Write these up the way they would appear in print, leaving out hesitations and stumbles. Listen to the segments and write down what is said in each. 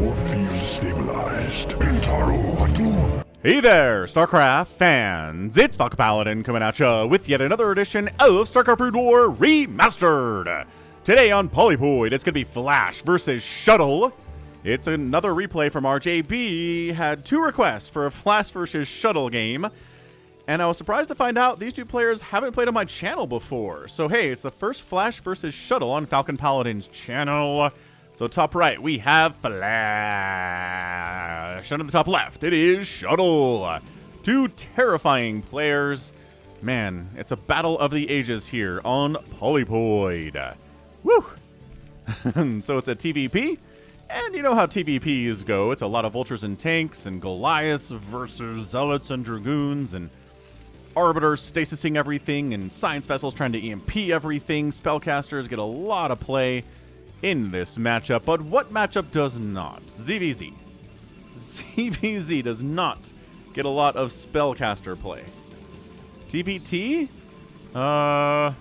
Core field stabilized. Intaro Atun. Hey there, StarCraft fans! It's Falcon Paladin coming at ya with yet another edition of StarCraft Brood War Remastered! Today on Polypoid, it's gonna be Flash versus Shuttle. It's another replay from RJB. Had 2 requests for a Flash versus Shuttle game, and I was surprised to find out these 2 players haven't played on my channel before. So hey, it's the first Flash versus Shuttle on Falcon Paladin's channel. So top right, we have Flash. And on the top left, it is Shuttle. 2 terrifying players. Man, it's a battle of the ages here on Polypoid. Woo! So it's a TVP. And you know how TVPs go. It's a lot of vultures and tanks and Goliaths versus zealots and dragoons and arbiters stasising everything and science vessels trying to EMP everything. Spellcasters get a lot of play in this matchup, but what matchup does not? ZVZ. ZVZ does not get a lot of spellcaster play. TVT? I'm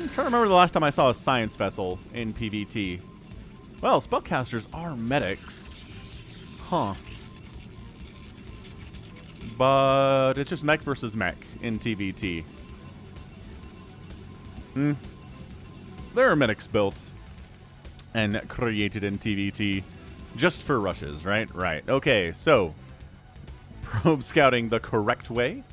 trying to remember the last time I saw a science vessel in PvT. Well, spellcasters are medics. Huh. But it's just mech versus mech in TVT. There are medics built and created in TVT just for rushes, right? Right. Okay, so probe scouting the correct way.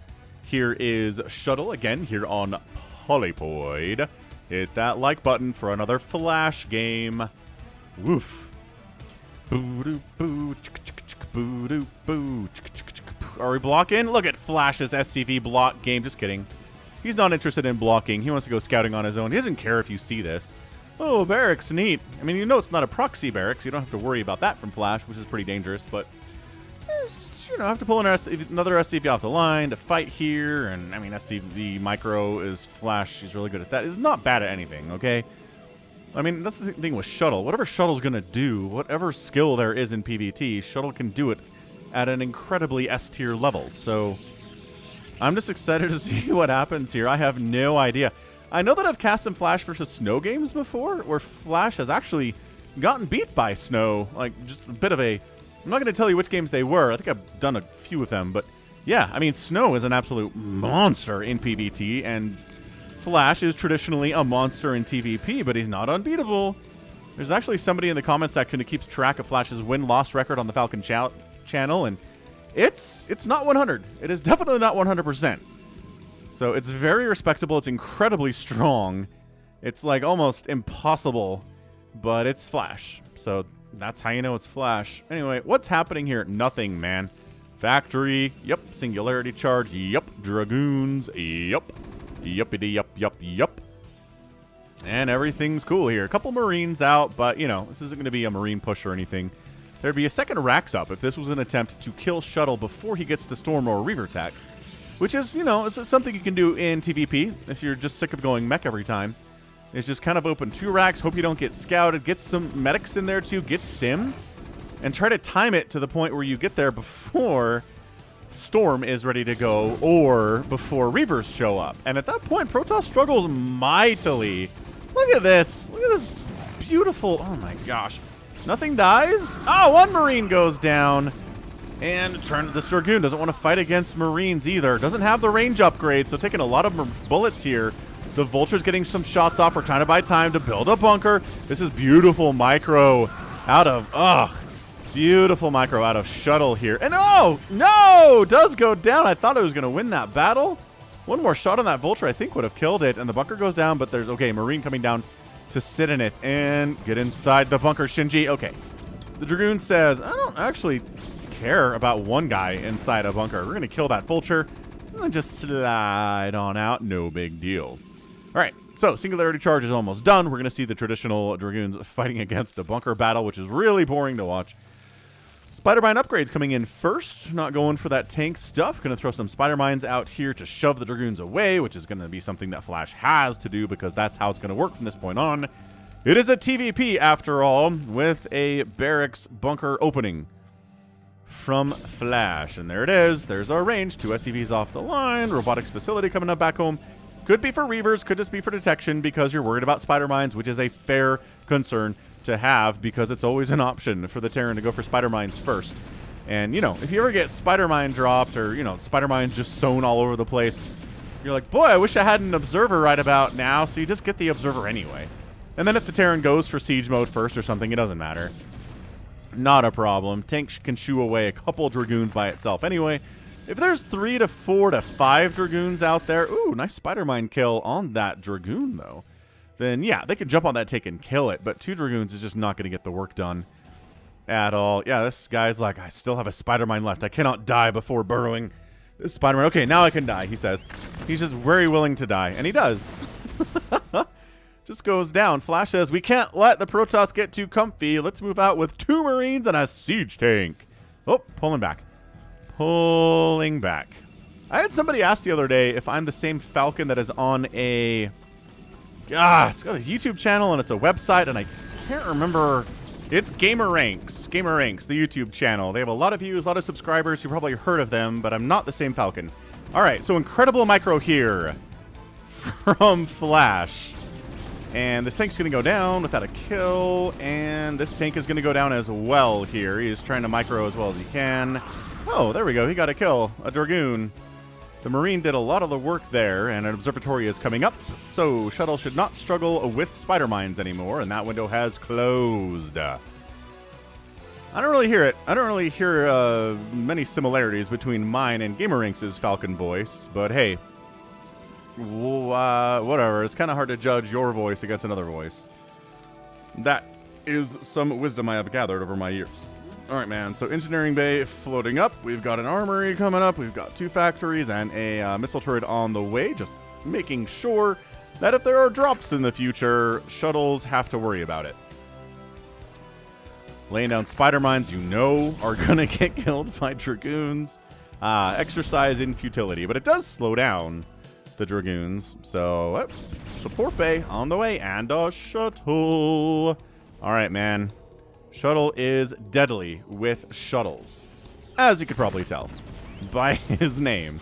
Here is Shuttle again here on Polypoid. Hit that like button for another Flash game. Woof. Boo-doo-boo. Boo-doo-boo. Are we blocking? Look at Flash's SCV block game. Just kidding. He's not interested in blocking. He wants to go scouting on his own. He doesn't care if you see this. Oh, barracks, neat. I mean, you know it's not a proxy barracks. You don't have to worry about that from Flash, which is pretty dangerous, but you know, have to pull another SCV off the line to fight here, and I mean, SCV micro is Flash. He's really good at that. He's not bad at anything, okay? I mean, that's the thing with Shuttle. Whatever Shuttle's gonna do, whatever skill there is in PvT, Shuttle can do it at an incredibly S-tier level, so I'm just excited to see what happens here. I have no idea. I know that I've cast some Flash versus Snow games before, where Flash has actually gotten beat by Snow. Like, just a bit of a... I'm not going to tell you which games they were. I think I've done a few of them, but yeah, I mean, Snow is an absolute monster in PvT, and Flash is traditionally a monster in TVP, but he's not unbeatable. There's actually somebody in the comment section who keeps track of Flash's win-loss record on the Falcon channel, and it's not 100. It is definitely not 100%. So it's very respectable. It's incredibly strong. It's like almost impossible, but it's Flash. So that's how you know it's Flash. Anyway, what's happening here? Nothing, man. Factory. Yep. Singularity charge. Yep. Dragoons. Yep. Yuppity yup yup yup. And everything's cool here. A couple Marines out, but you know, this isn't going to be a Marine push or anything. There'd be a second Rax up if this was an attempt to kill Shuttle before he gets to Storm or Reaver Tech. Which is, you know, it's something you can do in TVP if you're just sick of going mech every time. It's just kind of open 2 racks, hope you don't get scouted, get some medics in there too, get stim, and try to time it to the point where you get there before Storm is ready to go or before Reavers show up. And at that point, Protoss struggles mightily. Look at this. Look at this beautiful... Oh my gosh. Nothing dies? Oh, 1 Marine goes down. And this Dragoon doesn't want to fight against Marines either. Doesn't have the range upgrade, so taking a lot of bullets here. The Vulture's getting some shots off. We're trying to buy time to build a bunker. This is beautiful micro out of... beautiful micro out of Shuttle here. And oh, no! Does go down. I thought I was going to win that battle. 1 more shot on that Vulture I think would have killed it. And the bunker goes down, but there's... Okay, Marine coming down to sit in it and get inside the bunker. Shinji, okay. The Dragoon says, I don't actually care about 1 guy inside a bunker. We're going to kill that Vulture and then just slide on out. No big deal. All right, so Singularity Charge is almost done. We're going to see the traditional Dragoons fighting against a bunker battle, which is really boring to watch. Spider-Mine upgrades coming in first. Not going for that tank stuff. Going to throw some Spider-Mines out here to shove the Dragoons away, which is going to be something that Flash has to do because that's how it's going to work from this point on. It is a TVP, after all, with a barracks bunker opening from Flash. And there it is. There's our range. 2 SCVs off the line. Robotics facility coming up back home. Could be for Reavers. Could just be for detection because you're worried about Spider Mines, which is a fair concern to have, because it's always an option for the Terran to go for spider mines first. And, you know, if you ever get spider mine dropped or, you know, spider mines just sown all over the place, you're like, boy, I wish I had an observer right about now, so you just get the observer anyway. And then if the Terran goes for siege mode first or something, it doesn't matter. Not a problem. Tank can shoo away a couple Dragoons by itself anyway. If there's 3 to 4 to 5 Dragoons out there, ooh, nice spider mine kill on that Dragoon, though. Then, yeah, they could jump on that tank and kill it, but 2 Dragoons is just not going to get the work done at all. Yeah, this guy's like, I still have a spider mine left. I cannot die before burrowing this spider mine. Okay, now I can die, he says. He's just very willing to die, and he does. Just goes down. Flash says, we can't let the Protoss get too comfy. Let's move out with 2 Marines and a siege tank. Oh, pulling back. Pulling back. I had somebody ask the other day if I'm the same Falcon that is on a... it's got a YouTube channel and it's a website, and I can't remember. It's Gamer Ranks, the YouTube channel. They have a lot of views, a lot of subscribers. You probably heard of them, but I'm not the same Falcon. All right, so incredible micro here from Flash. And this tank's going to go down without a kill, and this tank is going to go down as well here. He is trying to micro as well as he can. Oh, there we go. He got a kill, a Dragoon. The Marine did a lot of the work there, and an observatory is coming up, so Shuttle should not struggle with spider mines anymore, and that window has closed. I don't really hear it. I don't really hear many similarities between mine and Gameranks' Falcon voice, but hey, whatever. It's kind of hard to judge your voice against another voice. That is some wisdom I have gathered over my years. All right, man, so engineering bay floating up. We've got an armory coming up. We've got 2 factories and a missile turret on the way, just making sure that if there are drops in the future, shuttles have to worry about it. Laying down spider mines, you know, are going to get killed by Dragoons. Exercise in futility, but it does slow down the Dragoons. So, support bay on the way, and a shuttle. All right, man. Shuttle is deadly with shuttles, as you could probably tell by his name.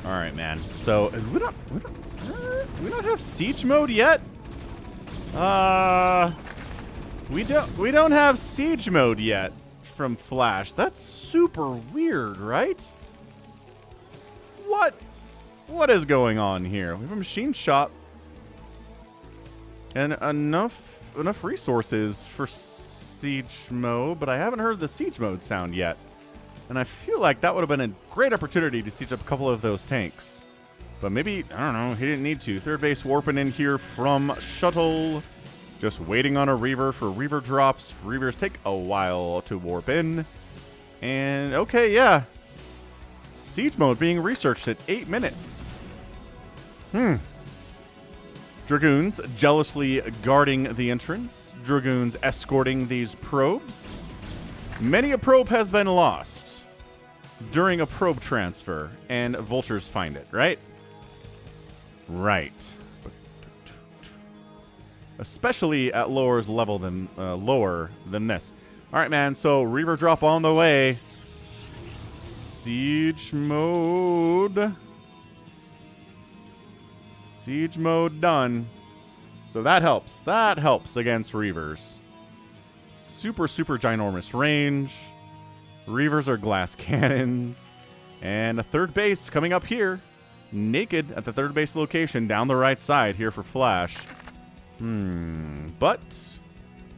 All right, man. So we don't have siege mode yet. We don't have siege mode yet from Flash. That's super weird, right? What is going on here? We have a machine shop and enough resources for siege mode, but I haven't heard the siege mode sound yet. And I feel like that would have been a great opportunity to siege up a couple of those tanks. But maybe, I don't know, he didn't need to. Third base warping in here from Shuttle. Just waiting on a Reaver for Reaver drops. Reavers take a while to warp in. And, okay, yeah. Siege mode being researched at 8 minutes. Dragoons jealously guarding the entrance. Dragoons escorting these probes. Many a probe has been lost during a probe transfer, and vultures find it, right? Right. Especially at lower than this. All right, man. So Reaver drop on the way. Siege mode. Siege mode done. So that helps. That helps against Reavers. Super, super ginormous range. Reavers are glass cannons. And a third base coming up here. Naked at the third base location down the right side here for Flash. But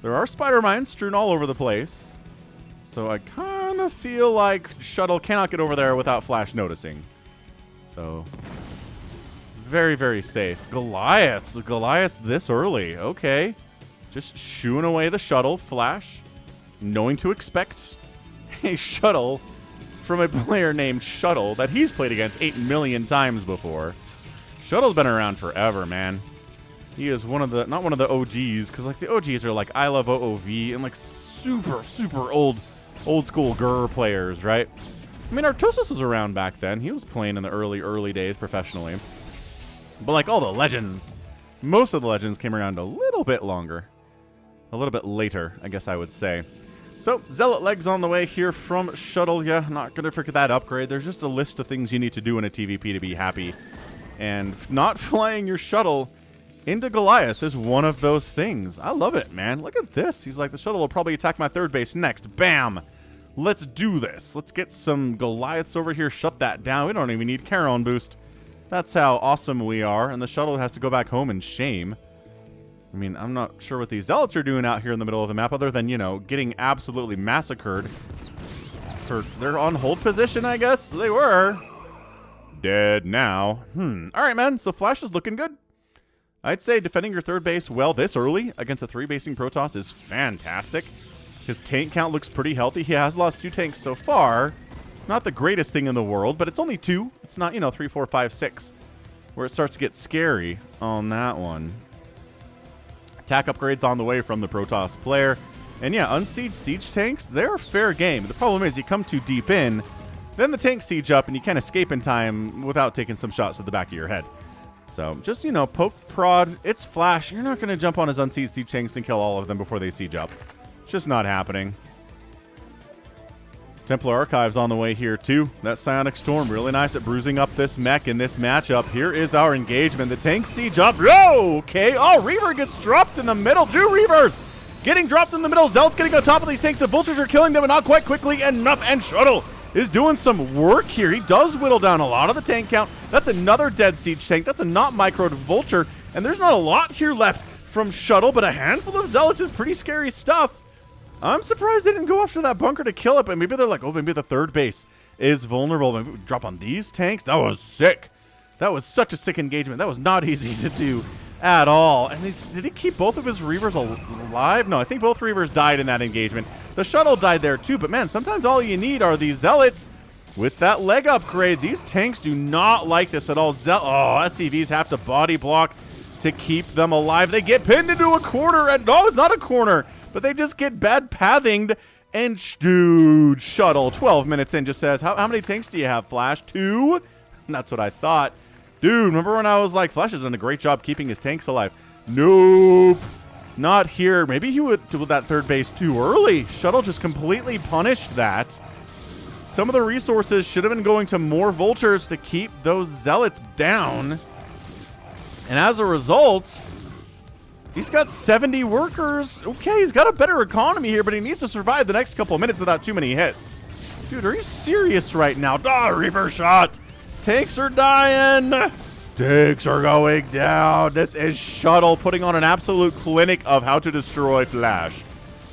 there are spider mines strewn all over the place. So I kind of feel like Shuttle cannot get over there without Flash noticing. So very, very safe. Goliaths this early. Okay. Just shooing away the Shuttle. Flash knowing to expect a Shuttle from a player named Shuttle that he's played against 8 million times before. Shuttle's been around forever, man. He is one of the, not one of the OGs, because like the OGs are like I Love OOV and like super, super old school GUR players, right? I mean, Artosis was around back then. He was playing in the early days professionally. But like all the legends, most of the legends came around a little bit longer. A little bit later, I guess I would say. So, Zealot legs on the way here from Shuttle. Yeah, not going to forget that upgrade. There's just a list of things you need to do in a TVP to be happy. And not flying your Shuttle into Goliath is one of those things. I love it, man. Look at this. He's like, the shuttle will probably attack my third base next. Bam. Let's do this. Let's get some Goliaths over here. Shut that down. We don't even need Charon boost. That's how awesome we are. And the shuttle has to go back home in shame. I mean, I'm not sure what these zealots are doing out here in the middle of the map other than, you know, getting absolutely massacred. They're on hold position, I guess. They were. Dead now. All right, man. So Flash is looking good. I'd say defending your third base well this early against a 3-basing Protoss is fantastic. His tank count looks pretty healthy. He has lost 2 tanks so far. Not the greatest thing in the world, but it's only 2. It's not, you know, 3, 4, 5, 6, where it starts to get scary on that one. Attack upgrades on the way from the Protoss player. And yeah, unsieged siege tanks, they're fair game. The problem is you come too deep in, then the tanks siege up and you can't escape in time without taking some shots to the back of your head. So just, you know, poke, prod. It's Flash. You're not going to jump on his unsieged siege tanks and kill all of them before they siege up. It's just not happening. Templar Archives on the way here too. That Psionic Storm really nice at bruising up this mech in this matchup. Here is our engagement. The tanks siege up. Oh, okay. Oh, Reaver gets dropped in the middle. 2 Reavers getting dropped in the middle. Zealots getting on top of these tanks. The Vultures are killing them, and not quite quickly enough. And Shuttle is doing some work here. He does whittle down a lot of the tank count. That's another dead siege tank. That's a not microed Vulture. And there's not a lot here left from Shuttle, but a handful of Zealots is pretty scary stuff. I'm surprised they didn't go after that bunker to kill it, but maybe they're like, oh, maybe the third base is vulnerable. Maybe we drop on these tanks. That was sick. That was such a sick engagement. That was not easy to do at all. And did he keep both of his Reavers alive? No, I think both Reavers died in that engagement. The shuttle died there too, but man, sometimes all you need are these Zealots with that leg upgrade. These tanks do not like this at all. SCVs have to body block to keep them alive. They get pinned into a corner, and no, it's not a corner. But they just get bad pathinged, and dude, Shuttle, 12 minutes in, just says, how many tanks do you have, Flash? 2? That's what I thought. Dude, remember when I was like, Flash has done a great job keeping his tanks alive? Nope. Not here. Maybe he would do that third base too early. Shuttle just completely punished that. Some of the resources should have been going to more Vultures to keep those Zealots down. And as a result, he's got 70 workers. Okay, he's got a better economy here, but he needs to survive the next couple of minutes without too many hits. Dude, are you serious right now? Reaver shot. Tanks are dying. Tanks are going down. This is Shuttle putting on an absolute clinic of how to destroy Flash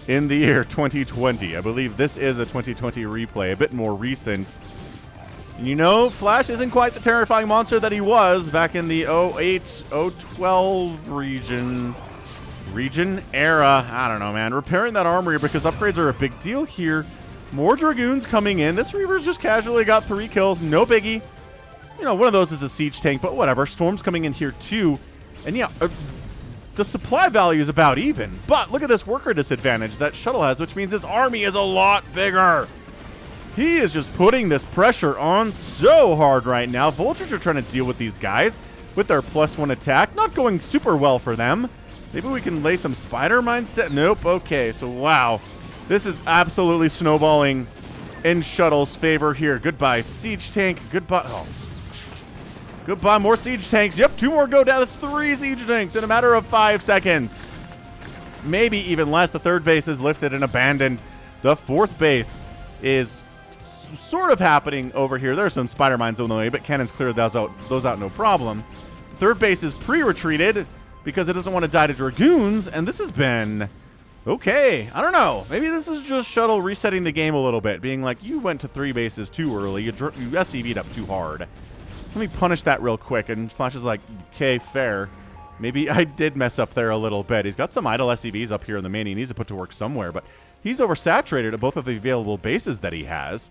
in the year 2020. I believe this is a 2020 replay, a bit more recent. You know, Flash isn't quite the terrifying monster that he was back in the 08, 012 region era. I don't know, man. Repairing that armory because upgrades are a big deal here. More Dragoons coming in. This Reaver's just casually got 3 kills. No biggie. You know, one of those is a siege tank, but whatever. Storm's coming in here too. And yeah, the supply value is about even. But look at this worker disadvantage that Shuttle has, which means his army is a lot bigger. He is just putting this pressure on so hard right now. Vultures are trying to deal with these guys with their +1 attack. Not going super well for them. Maybe we can lay some spider mines down. Nope. Okay, so wow. This is absolutely snowballing in Shuttle's favor here. Goodbye, siege tank. Goodbye. Oh. Goodbye, more siege tanks. Yep, 2 more go down. That's 3 siege tanks in a matter of 5 seconds. Maybe even less. The third base is lifted and abandoned. The fourth base is sort of happening over here. There's some spider mines on the way, but cannons cleared those out no problem. The third base is pre-retreated because it doesn't want to die to Dragoons, and this has been okay. I don't know. Maybe this is just Shuttle resetting the game a little bit, being like, you went to 3 bases too early. You SCV'd up too hard. Let me punish that real quick. And Flash is like, okay, fair. Maybe I did mess up there a little bit. He's got some idle SCVs up here in the main. He needs to put to work somewhere, but he's oversaturated at both of the available bases that he has.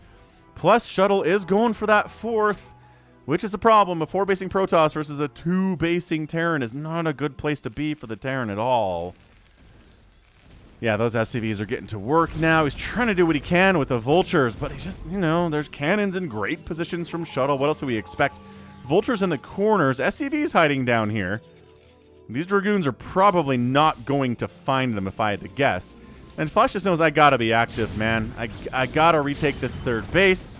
Plus, Shuttle is going for that 4th, which is a problem. A 4-basing Protoss versus a 2-basing Terran is not a good place to be for the Terran at all. Yeah, those SCVs are getting to work now. He's trying to do what he can with the Vultures, but he's just, you know, there's cannons in great positions from Shuttle. What else do we expect? Vultures in the corners. SCVs hiding down here. These Dragoons are probably not going to find them if I had to guess. And Flash just knows I gotta be active, man. I gotta retake this third base.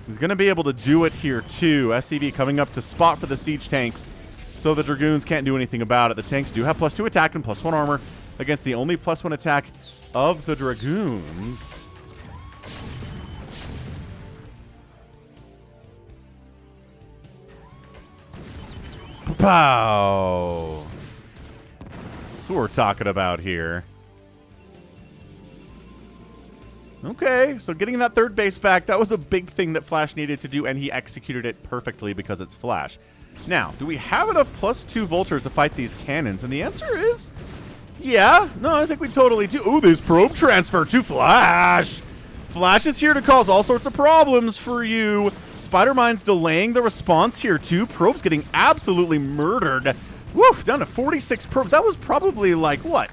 He's gonna be able to do it here too. SCV coming up to spot for the siege tanks. So the Dragoons can't do anything about it. The tanks do have +2 attack and +1 armor against the only +1 attack of the Dragoons. Pow! That's what we're talking about here. Okay, so getting that third base back, that was a big thing that Flash needed to do, and he executed it perfectly because it's Flash. Now, do we have enough +2 vultures to fight these cannons? And the answer is, yeah. No, I think we totally do. Ooh, this probe transfer to Flash. Flash is here to cause all sorts of problems for you. Spider-Mine's delaying the response here, too. Probe's getting absolutely murdered. Woof, down to 46 probes. That was probably like, what,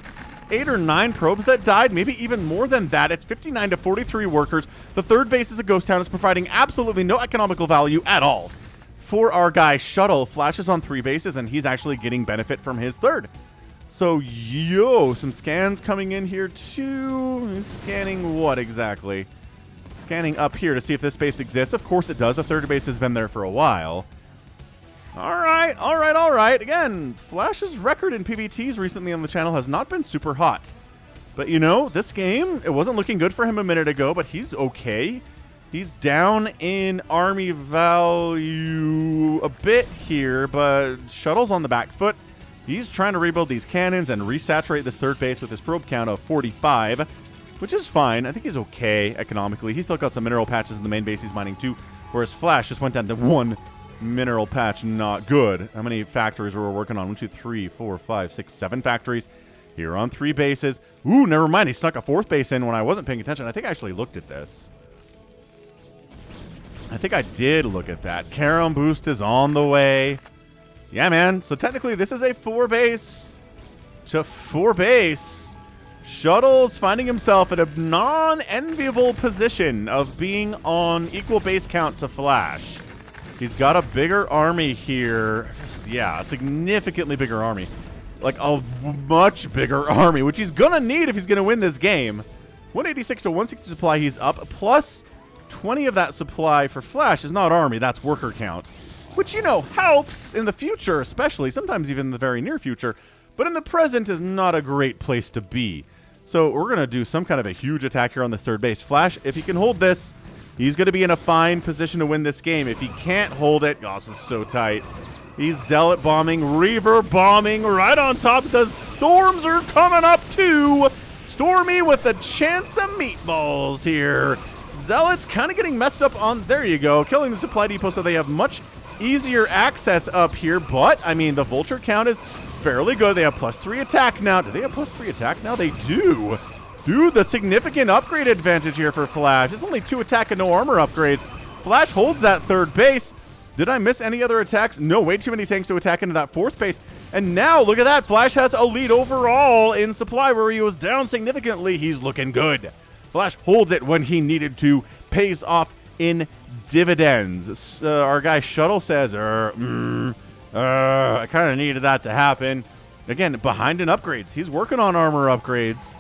8 or 9 probes that died? Maybe even more than that. It's 59 to 43 workers. The third base is a ghost town. It's providing absolutely no economical value at all. For our guy Shuttle, Flash is on 3 bases, and he's actually getting benefit from his third. So, yo, some scans coming in here, too. He's scanning what exactly? Scanning up here to see if this base exists. Of course it does. The third base has been there for a while. All right, all right, all right. Again, Flash's record in PvTs recently on the channel has not been super hot. But, you know, this game, it wasn't looking good for him a minute ago, but he's okay. He's down in army value a bit here, but Shuttle's on the back foot. He's trying to rebuild these cannons and resaturate this third base with his probe count of 45, which is fine. I think he's okay economically. He's still got some mineral patches in the main base he's mining too, whereas Flash just went down to 1 mineral patch. Not good. How many factories were we working on? 1, 2, 3, 4, 5, 6, 7 factories here on 3 bases. Ooh, never mind. He snuck a 4th base in when I wasn't paying attention. I think I actually looked at this. I think I did look at that. Carom boost is on the way. Yeah, man. So technically, this is a 4 base to 4 base. Shuttle's finding himself in a non-enviable position of being on equal base count to Flash. He's got a bigger army here. Yeah, a significantly bigger army. Like a much bigger army, which he's going to need if he's going to win this game. 186 to 160 supply, he's up. Plus 20 of that supply for Flash is not army, that's worker count. Which, you know, helps in the future, especially, sometimes even in the very near future. But in the present is not a great place to be. So we're going to do some kind of a huge attack here on this third base. Flash, if he can hold this, he's going to be in a fine position to win this game. If he can't hold it, oh, this is so tight. He's Zealot bombing, Reaver bombing right on top. The storms are coming up too. Stormy with a chance of meatballs here. Zealot's kind of getting messed up on, there you go, killing the supply depot so they have much easier access up here. But, I mean, the vulture count is fairly good. They have +3 attack now. Do they have +3 attack now? They do. Dude, the significant upgrade advantage here for Flash. It's only 2 attack and no armor upgrades. Flash holds that third base. Did I miss any other attacks? No, way too many tanks to attack into that 4th base. And now, look at that. Flash has a lead overall in supply where he was down significantly. He's looking good. Flash holds it when he needed to. Pays off in dividends. Our guy Shuttle says, I kind of needed that to happen. Again, behind in upgrades. He's working on armor upgrades.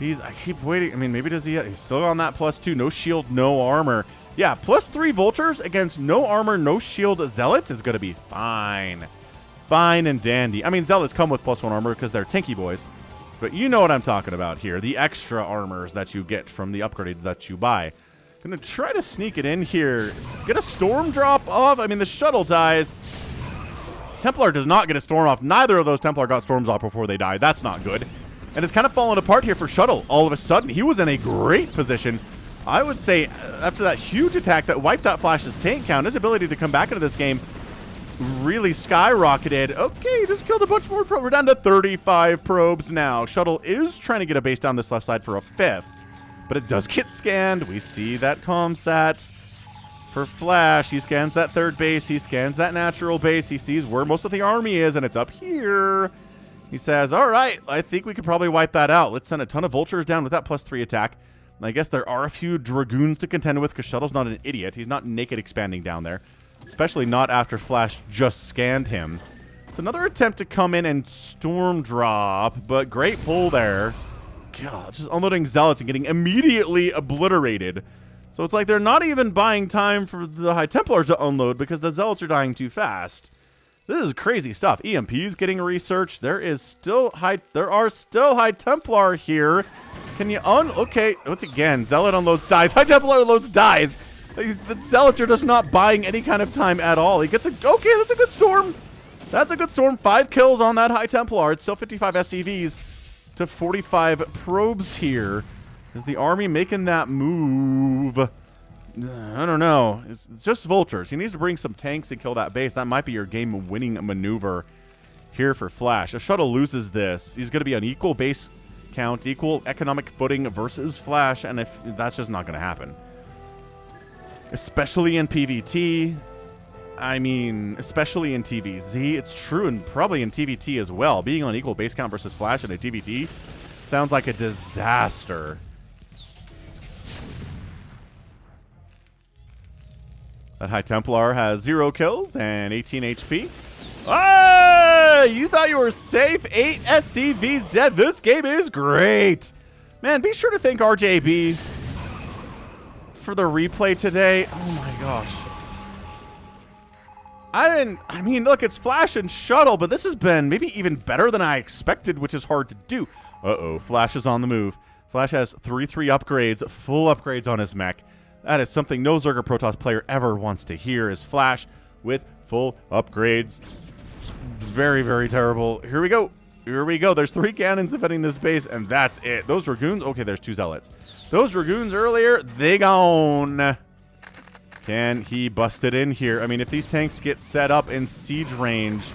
I keep waiting. I mean, maybe does he? He's still on that +2. No shield, no armor. Yeah, +3 vultures against no armor, no shield Zealots is going to be fine. Fine and dandy. I mean, Zealots come with +1 armor because they're tanky boys. But you know what I'm talking about here. The extra armors that you get from the upgrades that you buy. Gonna try to sneak it in here. Get a storm drop off. I mean, the shuttle dies. Templar does not get a storm off. Neither of those Templar got storms off before they died. That's not good. And it's kind of fallen apart here for Shuttle. All of a sudden, he was in a great position. I would say after that huge attack that wiped out Flash's tank count, his ability to come back into this game really skyrocketed. Okay, he just killed a bunch more probes. We're down to 35 probes now. Shuttle is trying to get a base down this left side for a 5th, but it does get scanned. We see that comsat for Flash. He scans that third base. He scans that natural base. He sees where most of the army is, and it's up here. He says, all right, I think we could probably wipe that out. Let's send a ton of vultures down with that +3 attack. And I guess there are a few Dragoons to contend with because Shuttle's not an idiot. He's not naked expanding down there, especially not after Flash just scanned him. It's another attempt to come in and storm drop, but great pull there. God, just unloading Zealots and getting immediately obliterated. So it's like they're not even buying time for the High Templars to unload because the Zealots are dying too fast. This is crazy stuff. EMP's getting researched. There are still High Templar here. Can you okay, once again, Zealot unloads dies. High Templar unloads dies. The Zealot are just not buying any kind of time at all. He gets okay, that's a good storm. That's a good storm. 5 kills on that High Templar. It's still 55 SCVs to 45 probes here. Is the army making that move? I don't know. It's just vultures. He needs to bring some tanks and kill that base. That might be your game-winning maneuver here for Flash. If Shuttle loses this, he's going to be on equal base count, equal economic footing versus Flash, and if that's just not going to happen. Especially in PvT. I mean, especially in TVZ. It's true, and probably in TVT as well. Being on equal base count versus Flash in a TVT sounds like a disaster. That High Templar has 0 kills and 18 HP. Ah! You thought you were safe? 8 SCVs dead. This game is great. Man, be sure to thank RJB for the replay today. Oh my gosh. I mean, look, it's Flash and Shuttle, but this has been maybe even better than I expected, which is hard to do. Uh-oh, Flash is on the move. Flash has 3 upgrades, full upgrades on his mech. That is something no Zerger Protoss player ever wants to hear, is Flash with full upgrades. Very, very terrible. Here we go. Here we go. There's 3 cannons defending this base, and that's it. Those Dragoons, okay, there's 2 Zealots. Those Dragoons earlier, they gone. Can he bust it in here? I mean, if these tanks get set up in siege range,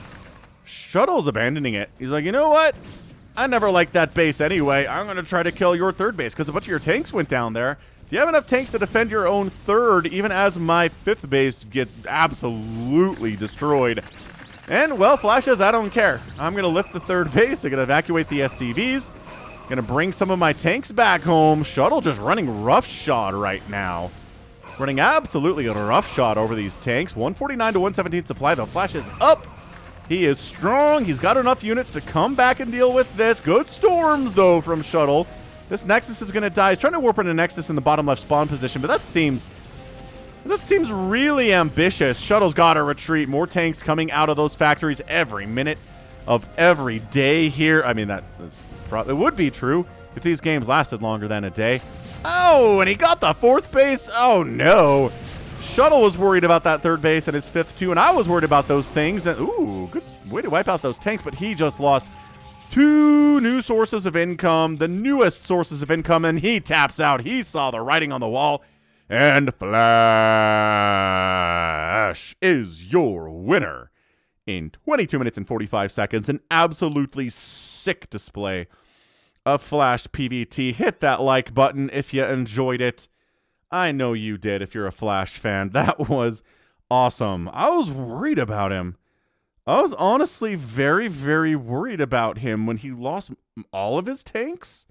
Shuttle's abandoning it. He's like, you know what? I never liked that base anyway. I'm going to try to kill your 3rd base because a bunch of your tanks went down there. Do you have enough tanks to defend your own 3rd, even as my 5th base gets absolutely destroyed? And, well, Flash says, I don't care. I'm going to lift the 3rd base. I'm going to evacuate the SCVs. Going to bring some of my tanks back home. Shuttle just running roughshod right now. Running absolutely a roughshod over these tanks. 149 to 117 supply. The Flash is up. He is strong. He's got enough units to come back and deal with this. Good storms, though, from Shuttle. This Nexus is going to die. He's trying to warp in a Nexus in the bottom left spawn position, but that seems really ambitious. Shuttle's got to retreat. More tanks coming out of those factories every minute of every day here. I mean, that probably would be true if these games lasted longer than a day. Oh, and he got the 4th base. Oh, no. Shuttle was worried about that 3rd base and his 5th, too, and I was worried about those things. And, ooh, good way to wipe out those tanks, but he just lost 2 new sources of income, the newest sources of income, and he taps out. He saw the writing on the wall, and Flash is your winner in 22 minutes and 45 seconds. An absolutely sick display of Flash PvT. Hit that like button if you enjoyed it. I know you did if you're a Flash fan. That was awesome. I was worried about him. I was honestly very, very worried about him when he lost all of his tanks.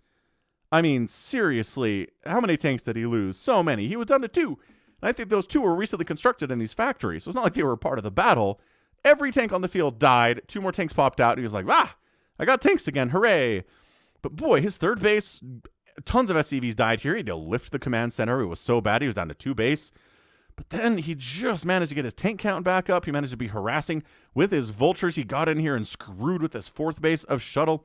I mean, seriously, how many tanks did he lose? So many. He was down to 2. And I think those 2 were recently constructed in these factories. So it's not like they were part of the battle. Every tank on the field died. 2 more tanks popped out. And he was like, I got tanks again. Hooray. But boy, his 3rd base, tons of SCVs died here. He had to lift the command center. It was so bad. He was down to 2 base. But then he just managed to get his tank count back up. He managed to be harassing with his vultures. He got in here and screwed with his 4th base of Shuttle.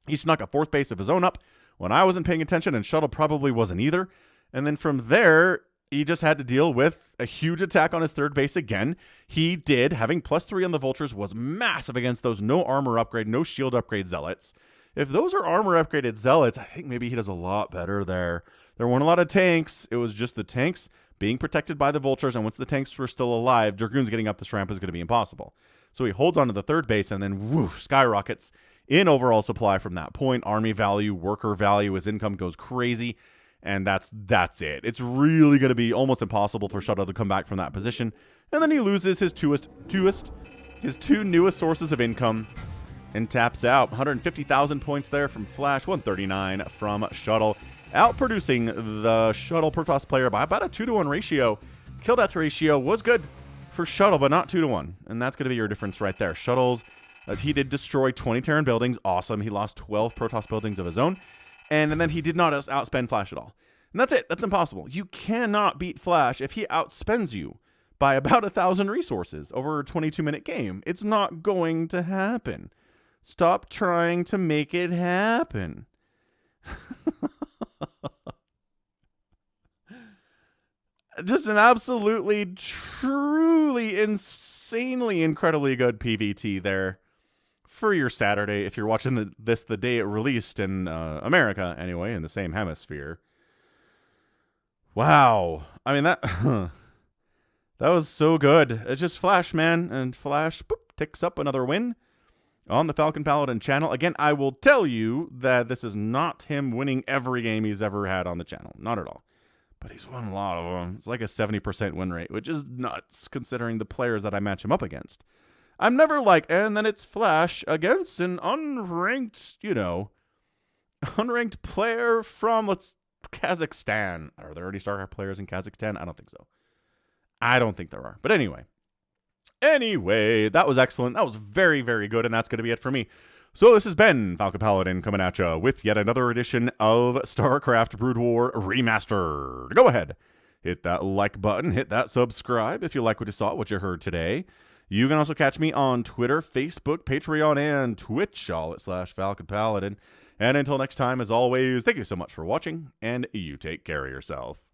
He snuck a 4th base of his own up when I wasn't paying attention, and Shuttle probably wasn't either. And then from there, he just had to deal with a huge attack on his 3rd base again. He did. Having +3 on the vultures was massive against those no armor upgrade, no shield upgrade zealots. If those are armor upgraded zealots, I think maybe he does a lot better there. There weren't a lot of tanks. It was just the tanks being protected by the vultures, and once the tanks were still alive, Dragoons getting up this ramp is going to be impossible. So he holds on to the 3rd base and then woof, skyrockets in overall supply from that point. Army value, worker value, his income goes crazy, and that's it. It's really going to be almost impossible for Shuttle to come back from that position. And then he loses his two newest sources of income and taps out. 150,000 points there from Flash, 139 from Shuttle. Outproducing the Shuttle Protoss player by about a 2-to-1 ratio. Kill death ratio was good for Shuttle, but not 2-to-1. And that's going to be your difference right there. Shuttles, he did destroy 20 Terran buildings. Awesome. He lost 12 Protoss buildings of his own. And then he did not outspend Flash at all. And that's it. That's impossible. You cannot beat Flash if he outspends you by about 1,000 resources over a 22-minute game. It's not going to happen. Stop trying to make it happen. Just an absolutely, truly, insanely, incredibly good PVT there for your Saturday. If you're watching this the day it released in America, anyway, in the same hemisphere. Wow. I mean, that that was so good. It's just Flash, man. And Flash, boop, ticks up another win on the Falcon Paladin channel. Again, I will tell you that this is not him winning every game he's ever had on the channel. Not at all. But he's won a lot of them. It's like a 70% win rate, which is nuts considering the players that I match him up against. I'm never like, and then it's Flash against an unranked, unranked player from, Kazakhstan. Are there any StarCraft players in Kazakhstan? I don't think so. I don't think there are. But anyway, that was excellent. That was very, very good, and that's going to be it for me. So this has been Falcon Paladin coming at you with yet another edition of StarCraft Brood War Remastered. Go ahead, hit that like button, hit that subscribe if you like what you saw, what you heard today. You can also catch me on Twitter, Facebook, Patreon, and Twitch, all at /Falcon Paladin. And until next time, as always, thank you so much for watching, and you take care of yourself.